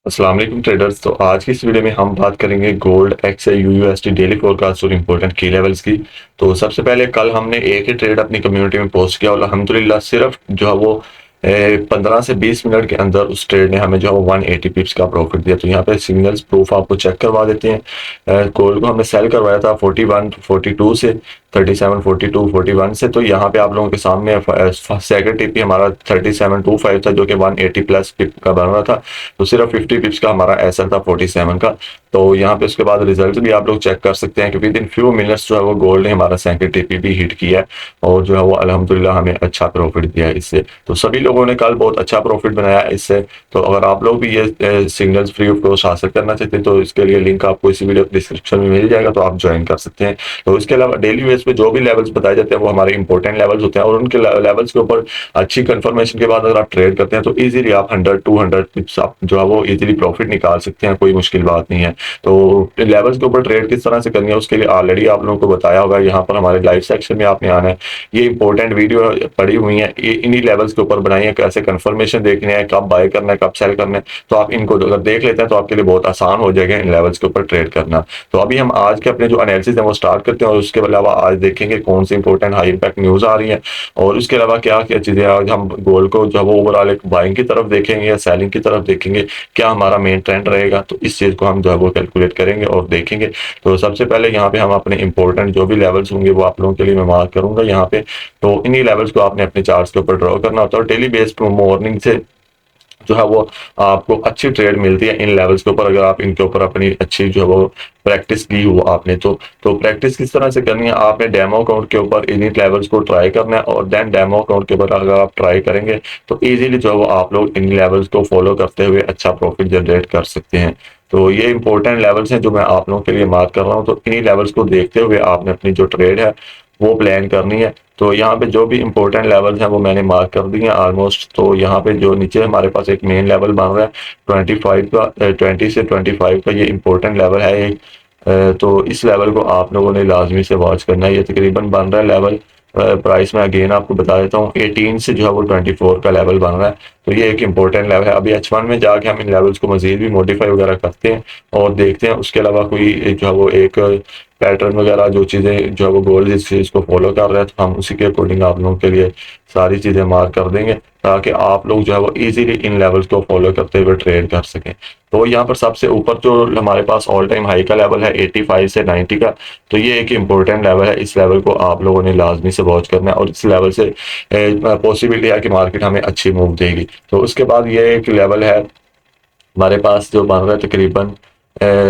अस्सलाम वालेकुम ट्रेडर्स। तो आज की इस वीडियो में हम बात करेंगे gold x USD daily forecast और इंपॉर्टेंट की लेवल्स की। तो सबसे पहले कल हमने एक ही ट्रेड अपनी कम्युनिटी में पोस्ट किया और अल्हम्दुलिल्लाह सिर्फ जो है वो 15 से 20 मिनट के अंदर उस ट्रेड ने हमें जो है वो 180 पिप्स का प्रॉफिट दिया। तो यहाँ पे सिग्नल्स प्रूफ आपको चेक करवा देते हैं। गोल्ड को हमने सेल करवाया था 41-42 से 37-42-41 से। तो यहाँ पे आप लोगों के सामने सेकंड टिप हमारा 3725 था जो कि 180 प्लस पिप का बन रहा था। तो सिर्फ 50 पिप्स का हमारा एसएल था 47 का। तो यहाँ पे उसके बाद रिजल्ट भी आप लोग चेक कर सकते हैं कि विद इन फ्यू मिनट्स जो है वो गोल्ड ने हमारा सेकंड टिपी भी हिट किया है और जो है वो अल्हम्दुलिल्लाह हमें अच्छा प्रॉफिट दिया है इससे। तो सभी लोगों ने कल बहुत अच्छा प्रॉफिट बनाया इससे। तो अगर आप लोग भी ये सिग्नल्स फ्री ऑफ कॉस्ट हासिल करना चाहते हैं तो इसके लिए लिंक आपको इसी वीडियो डिस्क्रिप्शन में मिल जाएगा, तो आप ज्वाइन कर सकते हैं। तो इसके अलावा डेली बेस पे जो भी लेवल्स बताए जाते हैं वो हमारे इंपॉर्टेंट लेवल्स होते हैं और उनके लेवल्स के ऊपर अच्छी कंफर्मेशन के बाद अगर आप ट्रेड करते हैं तो इजीली आप 100-200 टिप्स आप जो है वो इजीली प्रॉफिट निकाल सकते हैं, कोई मुश्किल बात नहीं है। तो लेवल्स के ऊपर ट्रेड किस तरह से करनी है उसके लिए ऑलरेडी आप लोगों को बताया होगा। यहाँ पर हमारे लाइव सेक्शन में आपने आना है, ये इंपॉर्टेंट वीडियो पड़ी हुई है, ये इन्हीं लेवल्स के ऊपर बनाई है, कैसे कंफर्मेशन देखनी है, कब बाय करना है, कब सेल करना है। तो आप इनको अगर देख लेते हैं तो आपके लिए बहुत आसान हो जाएगा इन लेवल्स के ऊपर ट्रेड करना। तो अभी हम आज के अपने जो एनालिसिस है वो स्टार्ट करते हैं और उसके अलावा आज देखेंगे कौन सी इंपॉर्टेंट हाई इंपैक्ट न्यूज आ रही है और उसके अलावा क्या क्या चीजें आज हम गोल्ड को जो है वो ओवरऑल एक बाइंग की तरफ देखेंगे या सेलिंग की तरफ देखेंगे, क्या हमारा मेन ट्रेंड रहेगा। तो इस चीज को हम जो है वो कैलकुलेट करेंगे और देखेंगे। तो सबसे पहले यहाँ पे हम अपने इंपॉर्टेंट जो भी लेवल्स होंगे वो आप लोगों के लिए मैं मार्क करूंगा यहाँ पे। तो इन्हीं लेवल्स को आपने अपने चार्ट्स के ऊपर ड्रॉ करना होता है और डेली बेस पे मॉर्निंग से जो है वो आपको अच्छी ट्रेड मिलती है इन लेवल्स के ऊपर अगर आप इनके ऊपर अपनी अच्छी जो है वो प्रैक्टिस की हो आपने। तो प्रैक्टिस किस तरह से करनी है, आपने डेमो अकाउंट के ऊपर इन लेवल्स को ट्राई करना है और देन डेमो अकाउंट के ऊपर अगर आप ट्राई करेंगे तो इजीली जो है वो आप लोग इन लेवल्स को फॉलो करते हुए अच्छा प्रॉफिट जनरेट कर सकते हैं। तो ये इंपॉर्टेंट लेवल्स हैं जो मैं आप लोगों के लिए मार्क कर रहा हूँ। तो इन्हीं लेवल्स को देखते हुए आपने अपनी जो ट्रेड है वो प्लान करनी है। तो यहाँ पे जो भी इंपॉर्टेंट लेवल्स हैं वो मैंने मार्क कर दिए हैं ऑलमोस्ट। तो यहाँ पे जो नीचे हमारे पास एक मेन लेवल बन रहा है 25 का, 20 से 25 का ये इंपॉर्टेंट लेवल है एक। तो इस लेवल को आप लोगों ने लाजमी से वॉच करना है। ये तकरीबन बन रहा है लेवल प्राइस में अगेन आपको बता देता हूँ 18 से जो है वो 24 का लेवल बन रहा है। तो ये एक इंपॉर्टेंट लेवल है। अभी H1 में जाके हम इन लेवल्स को मजीद भी मॉडिफाई वगैरह करते हैं और देखते हैं उसके अलावा कोई जो है वो एक पैटर्न वगैरह जो चीज़ें जो है वो गोल्ड इस चीज़ को फॉलो कर रहे हैं तो हम उसी के अकॉर्डिंग आप लोगों के लिए सारी चीज़ें मार्क कर देंगे ताकि आप लोग जो है वो इजीली इन लेवल्स को फॉलो करते हुए ट्रेड कर सकें। तो यहाँ पर सबसे ऊपर जो हमारे पास ऑल टाइम हाई का लेवल है 85 से 90 का, तो ये एक इंपॉर्टेंट लेवल है। इस लेवल को आप लोगों ने लाजमी से वॉच करना है और इस लेवल से पॉसिबिलिटी है कि मार्केट हमें अच्छी मूव देगी। तो उसके बाद ये एक लेवल है हमारे पास जो बन रहा है तकरीबन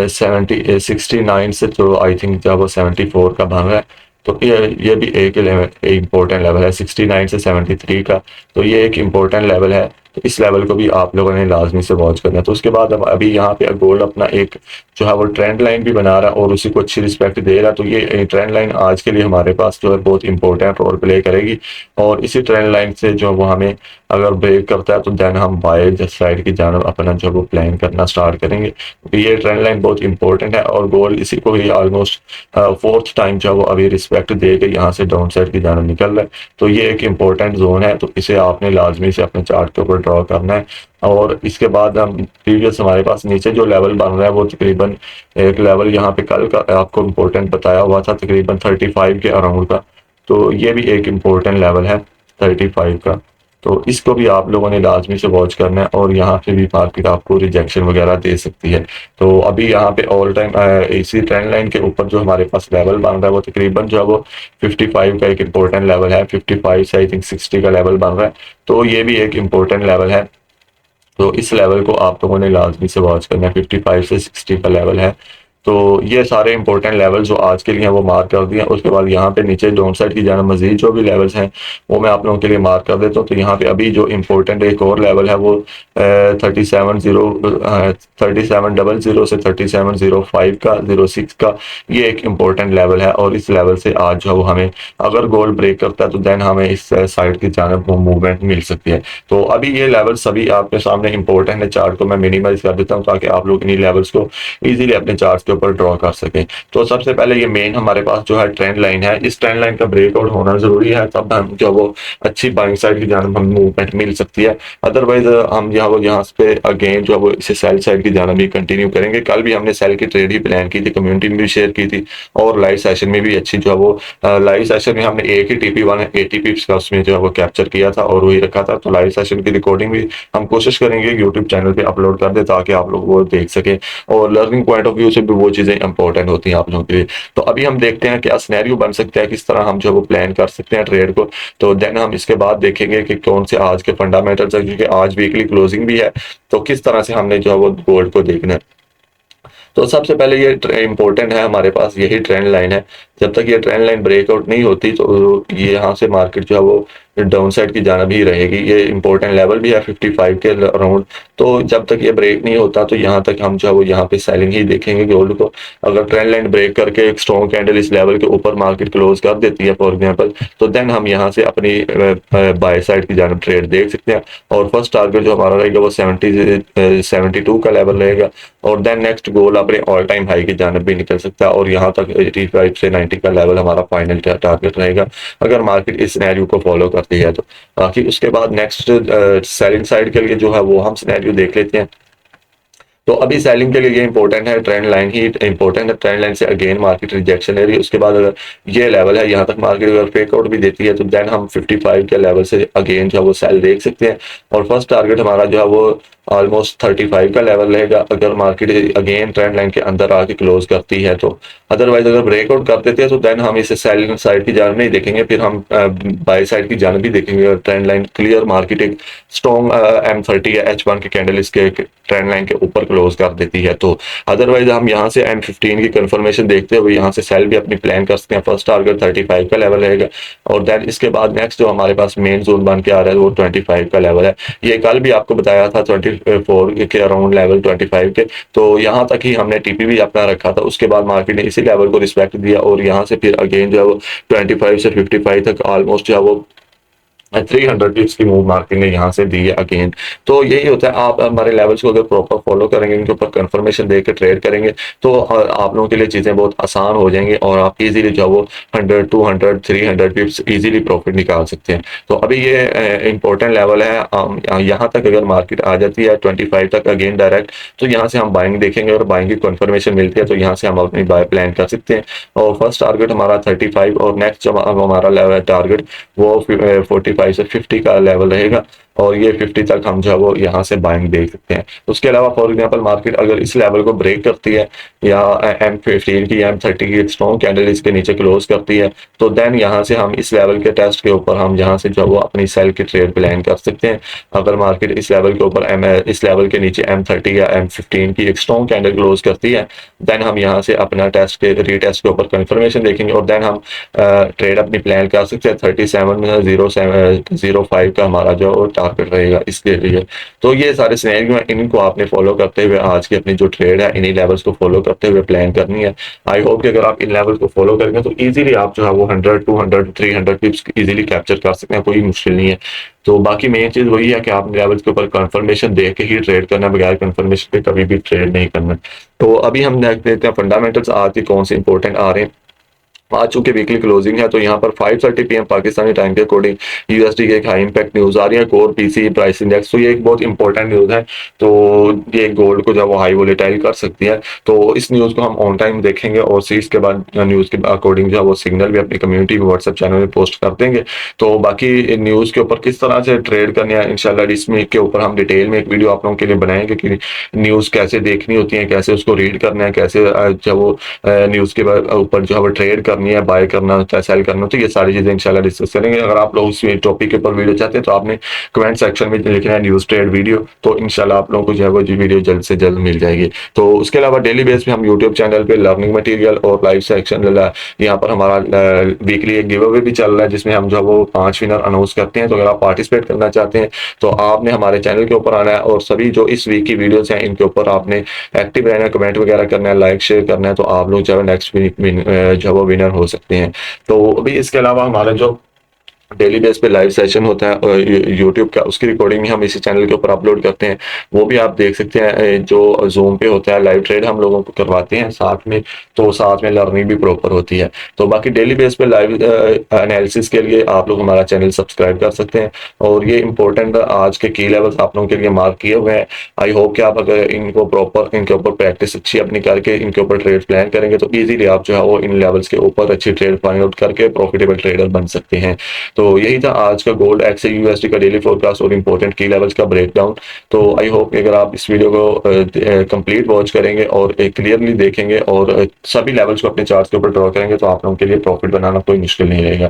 69 से जो आई थिंक जब वो 74 का बन रहा है। तो ये भी एक इम्पोर्टेंट लेवल है 69 से 73 का। तो ये एक इम्पोर्टेंट लेवल है। तो इस लेवल को भी आप लोगों ने लाजमी से वॉच करना है। तो उसके बाद अब अभी यहाँ पे गोल्ड अपना एक जो है वो ट्रेंड लाइन भी बना रहा है और उसी को अच्छी रिस्पेक्ट दे रहा है। तो ये ट्रेंड लाइन आज के लिए हमारे पास जो है बहुत इंपॉर्टेंट रोल प्ले करेगी और इसी ट्रेंड लाइन से जो वो हमें अगर ब्रेक करता है तो देन हम बाय साइड की जानब अपना जो वो प्लान करना स्टार्ट करेंगे। तो ये ट्रेंड लाइन बहुत इंपॉर्टेंट है और गोल्ड इसी को ही ऑलमोस्ट फोर्थ टाइम जो है वो अभी रिस्पेक्ट दे के यहाँ से डाउन साइड की जानब निकल रहा है। तो ये एक इंपॉर्टेंट जोन है, तो इसे आपने लाजमी से अपने चार्ट के ऊपर ड्रॉ करना है। और इसके बाद हम प्रीवियस हमारे पास नीचे जो लेवल बन रहा है वो तकरीबन एक लेवल यहाँ पे कल का आपको इम्पोर्टेंट बताया हुआ था तकरीबन 35 के अराउंड का। तो ये भी एक इम्पोर्टेंट लेवल है 35 का। तो इसको भी आप लोगों ने लाजमी से वॉच करना है और यहाँ पे भी मार्केट आपको रिजेक्शन वगैरह दे सकती है। तो अभी यहाँ पे ऑल टाइम इसी ट्रेंड लाइन के ऊपर जो हमारे पास लेवल बन रहा है वो तकरीबन जो है वो 55 का एक इम्पोर्टेंट लेवल है। 55 से आई थिंक 60 का लेवल बन रहा है। तो ये भी एक इम्पोर्टेंट लेवल है। तो इस लेवल को आप लोगों ने लाजमी से वॉच करना है, 55 से 60 का लेवल है। तो ये सारे इंपॉर्टेंट लेवल जो आज के लिए हैं वो मार्क कर दिए। उसके बाद यहाँ पे नीचे डाउन साइड की जाना मजीद जो भी लेवल्स हैं वो मैं आप लोगों के लिए मार्क कर देता हूँ। तो यहाँ पे अभी जो इंपॉर्टेंट एक और लेवल है वो 3700 से 3705 का 06 का, ये एक इम्पोर्टेंट लेवल है और इस लेवल से आज जो है वो हमें अगर गोल्ड ब्रेक करता है तो देन हमें इस साइड की जानब मूवमेंट मिल सकती है। तो अभी ये लेवल सभी आपके सामने इंपॉर्टेंट है। चार्ट को मैं मिनिमाइज कर देता हूँ ताकि आप लोग इन्हीं लेवल्स को इजीली अपने चार्ट के ऊपर ड्रॉ कर सकें। तो सबसे पहले ये मेन हमारे पास जो है ट्रेंड लाइन है, इस ट्रेंड लाइन का ब्रेकआउट होना जरूरी है, तब हम जो वो अच्छी बाइंग साइड की जानब हम मूवमेंट मिल सकती है। अदरवाइज हम यहाँ पे अगेन जो है वो इसे सेल साइड की जानब भी कंटिन्यू करेंगे। कल भी हमने सेल की ट्रेड ही प्लान की थी, कम्युनिटी में भी शेयर की थी और लाइव सेशन में भी अच्छी जो है वो लाइव सेशन में हमने एक ही टीपी 180 पिप्स का उसमें जो है वो कैप्चर किया था और वही रखा था। तो लाइव सेशन की रिकॉर्डिंग भी हम कोशिश करेंगे यूट्यूब चैनल पे अपलोड कर दे ताकि आप लोग वो देख सकें और लर्निंग पॉइंट ऑफ व्यू से भी वो चीजें इंपॉर्टेंट होती हैं आप लोगों के लिए। तो अभी हम देखते हैं क्या सिनेरियो बन सकता है, किस तरह हम जो वो प्लान कर सकते हैं ट्रेड को। तो देन हम इसके बाद देखेंगे कि कौन से आज के फंडामेंटल्स है, क्योंकि आज वीकली क्लोजिंग भी है, तो किस तरह से हमने जो है वो गोल्ड को देखना है। तो सबसे पहले ये इंपॉर्टेंट है, हमारे पास यही ट्रेंड लाइन है। जब तक ये ट्रेंड लाइन ब्रेकआउट नहीं होती तो ये यहाँ से मार्केट जो है वो डाउन साइड की जानब ही रहेगी। ये इंपॉर्टेंट लेवल भी है 55 के अराउंड। तो जब तक ये ब्रेक नहीं होता तो यहाँ तक हम जो है वो यहाँ पे सेलिंग ही देखेंगे गोल्ड को। अगर ट्रेंड लाइन ब्रेक करके एक स्ट्रॉन्ग कैंडल इस लेवल के ऊपर मार्केट क्लोज कर देती है फॉर एग्जांपल, तो देन हम यहाँ से अपनी बाय साइड की जानब ट्रेड देख सकते हैं। और फर्स्ट टारगेट जो हमारा रहेगा वो 72 का लेवल रहेगा और देन नेक्स्ट गोल अपने ऑल टाइम हाई की जानब भी निकल सकता है और यहाँ तक 85 से 90 का लेवल हमारा फाइनल टारगेट रहेगा अगर मार्केट इस सिनेरियो को फॉलो करती है तो। बाकी उसके बाद नेक्स्ट सेलिंग साइड के लिए जो है वो हम सिनेरियो देख लेते हैं। तो अभी सेलिंग के लिए ये इंपॉर्टेंट है, ट्रेंड लाइन ही इंपॉर्टेंट है। ट्रेंड लाइन से अगेन मार्केट रिजेक्शन ले रही है, उसके बाद अगर ये लेवल है यहाँ तक मार्केट अगर फेक आउट भी देती है तो देन हम 55 के लेवल से अगेन जो है वो सेल देख सकते हैं। और फर्स्ट टारगेट हमारा जो है वो ऑलमोस्ट 35 का लेवल रहेगा अगर मार्केट अगेन ट्रेंड लाइन के अंदर आके क्लोज करती है तो। अदरवाइज अगर ब्रेकआउट कर देते हैं तो देन हम इसे सेलिंग साइड की जानब नहीं देखेंगे, फिर हम बाय साइड की जानब भी देखेंगे। ट्रेंड लाइन क्लियर मार्केट एक स्ट्रॉन्ग M30 या H1 के कैंडल इसके ट्रेंड लाइन के ऊपर क्लोज कर देती है तो। अदरवाइज हम यहाँ से M15 की कंफर्मेशन देखते हुए यहाँ से सेल भी अपनी प्लान कर सकते हैं। फर्स्ट टारगेट 35 का लेवल रहेगा और देन इसके बाद नेक्स्ट जो हमारे पास मेन जोन बन के आ रहा है वो 25 का लेवल है। ये कल भी आपको बताया था 24 के अराउंड लेवल 25 के, तो यहाँ तक ही हमने टीपी भी अपना रखा था। उसके बाद मार्केट ने इसी लेवल को रिस्पेक्ट दिया और यहाँ से फिर अगेन जो है वो 25 से 55 तक ऑलमोस्ट जो है वो 300 टिप्स की मूव मार्केट ने यहाँ से दी है अगेन। तो यही होता है, आप हमारे लेवल्स को अगर प्रॉपर फॉलो करेंगे, इनके ऊपर कंफर्मेशन देकर ट्रेड करेंगे तो आप लोगों के लिए चीजें बहुत आसान हो जाएंगी और आप इजीली जो वो 100 200 300 टिप्स इजीली प्रॉफिट निकाल सकते हैं। तो अभी ये इंपॉर्टेंट लेवल है, यहाँ तक अगर मार्केट आ जाती है 25 तक अगेन डायरेक्ट, तो यहाँ से हम बाइंग देखेंगे और बाइंग की कंफर्मेशन मिलती है तो यहाँ से हम अपनी बाय प्लान कर सकते हैं। और फर्स्ट टारगेट हमारा 35 और नेक्स्ट जो हमारा लेवल टारगेट वो 45 से 50 का लेवल रहेगा और ये 50 तक हम जो है वो यहाँ से बाइंग देख सकते हैं। उसके अलावा फॉर एग्जांपल मार्केट अगर इस लेवल को ब्रेक करती है या M15 की M30 की स्ट्रॉन्ग कैंडल इसके नीचे क्लोज करती है तो देन यहाँ से हम इस लेवल के टेस्ट के ऊपर हम यहाँ से जो है वो अपनी सेल की ट्रेड प्लान कर सकते हैं। अगर मार्केट इस लेवल के ऊपर इस लेवल के नीचे M30 या M15 की एक स्ट्रॉन्ग कैंडल क्लोज करती है देन हम यहाँ से अपना टेस्ट के रीटेस्ट के ऊपर कंफर्मेशन देखेंगे और देन हम ट्रेड अपनी प्लान कर सकते हैं। 37.05 का हमारा जो टारगेट रहेगा इसके लिए। तो ये सारे सिनेरियो हैं, इनको आपने फॉलो करते हुए आज की अपनी जो ट्रेड है इन्हीं लेवल्स को फॉलो करते हुए प्लान करनी है। आई होप कि अगर आप इन लेवल्स को फॉलो करेंगे तो इजीली आप जो है वो 100 200 300 टिप्स इजीली कैप्चर कर सकते हैं, कोई मुश्किल नहीं है। तो बाकी मेन चीज वही है कि आपने लेवल्स के ऊपर कंफर्मेशन देख के ही ट्रेड करना, बगैर कंफर्मेशन के कभी भी ट्रेड नहीं करना। तो अभी हम देख लेते हैं फंडामेंटल्स आज के कौन से इंपॉर्टेंट आ रहे हैं। आज चूंकि वीकली क्लोजिंग है तो यहाँ पर 5:30 PM पाकिस्तानी टाइम के अकॉर्डिंग यूएसडी की एक हाई इंपैक्ट न्यूज आ रही है, कोर पीसी प्राइस इंडेक्स। तो ये एक बहुत इंपॉर्टेंट न्यूज है, तो ये गोल्ड को जब वो हाई वोलेटाइल कर सकती है। तो इस न्यूज को हम ऑन टाइम देखेंगे और इसके बाद न्यूज के अकॉर्डिंग जो है वो सिग्नल भी अपनी कम्युनिटी व्हाट्सएप चैनल में पोस्ट कर देंगे। तो बाकी न्यूज के ऊपर किस तरह से ट्रेड करने हैं इंशाल्लाह इसमें के ऊपर हम डिटेल में एक वीडियो आप लोगों के लिए बनाएंगे कि न्यूज कैसे देखनी होती है, कैसे उसको रीड करना है, कैसे जब वो न्यूज के ऊपर जो है वो ट्रेड करनी है, बाय करना होता है, सेल करना होता है, ये सारी चीजें इंशाल्लाह डिस्कस करेंगे। अगर आप लोग उस टॉपिक के ऊपर वीडियो चाहते हैं तो आपने कमेंट सेक्शन में लिखना है न्यूज ट्रेड वीडियो, तो इंशाल्लाह आप लोगों को जो है वो वीडियो जल्द से जल्द मिल जाएगी। तो उसके अलावा डेली बेस पे हम यूट्यूब चैनल पे लर्निंग मटेरियल और लाइव सेक्शन यहाँ पर हमारा वीकली एक गिव अवे भी चल रहा है जिसमें हम जो वो 5 विनर अनाउंस करते हैं। तो अगर आप पार्टिसिपेट करना चाहते हैं तो आपने हमारे चैनल के ऊपर आना है और सभी जो इस वीक की वीडियोस हैं इनके ऊपर आपने एक्टिव रहना है, कमेंट वगैरह करना है, लाइक शेयर करना है, तो आप लोग जो है नेक्स्ट वीक जो वो विनर हो सकते हैं। तो अभी इसके अलावा हमारा जो डेली बेस पे लाइव सेशन होता है यूट्यूब का, उसकी रिकॉर्डिंग भी हम इसी चैनल के ऊपर अपलोड करते हैं। वो भी आप देख सकते हैं। जो ज़ूम पे होता है लाइव ट्रेड हम लोगों को करवाते हैं साथ में, तो साथ में लर्निंग भी प्रॉपर होती है। तो बाकी डेली बेस पे लाइव एनालिसिस के लिए आप लोग हमारा चैनल सब्सक्राइब कर सकते हैं। और ये इंपॉर्टेंट आज के की लेवल्स आप लोगों के लिए मार्क किए हुए हैं। आई होप कि आप अगर इनको प्रॉपर इनके ऊपर प्रैक्टिस अच्छी अपनी करके इनके ऊपर ट्रेड प्लान करेंगे तो इजीली आप जो है वो इन लेवल्स के ऊपर अच्छी ट्रेड फाइंड आउट करके प्रॉफिटेबल ट्रेडर बन सकते हैं। तो यही था आज का गोल्ड एक्स यूएसडी का डेली फोरकास्ट और इंपॉर्टेंट की लेवल्स का ब्रेकडाउन। तो आई होप कि अगर आप इस वीडियो को कंप्लीट वॉच करेंगे और क्लियरली देखेंगे और सभी लेवल्स को अपने चार्ट के ऊपर ड्रॉ करेंगे तो आप लोगों के लिए प्रॉफिट बनाना कोई मुश्किल नहीं रहेगा।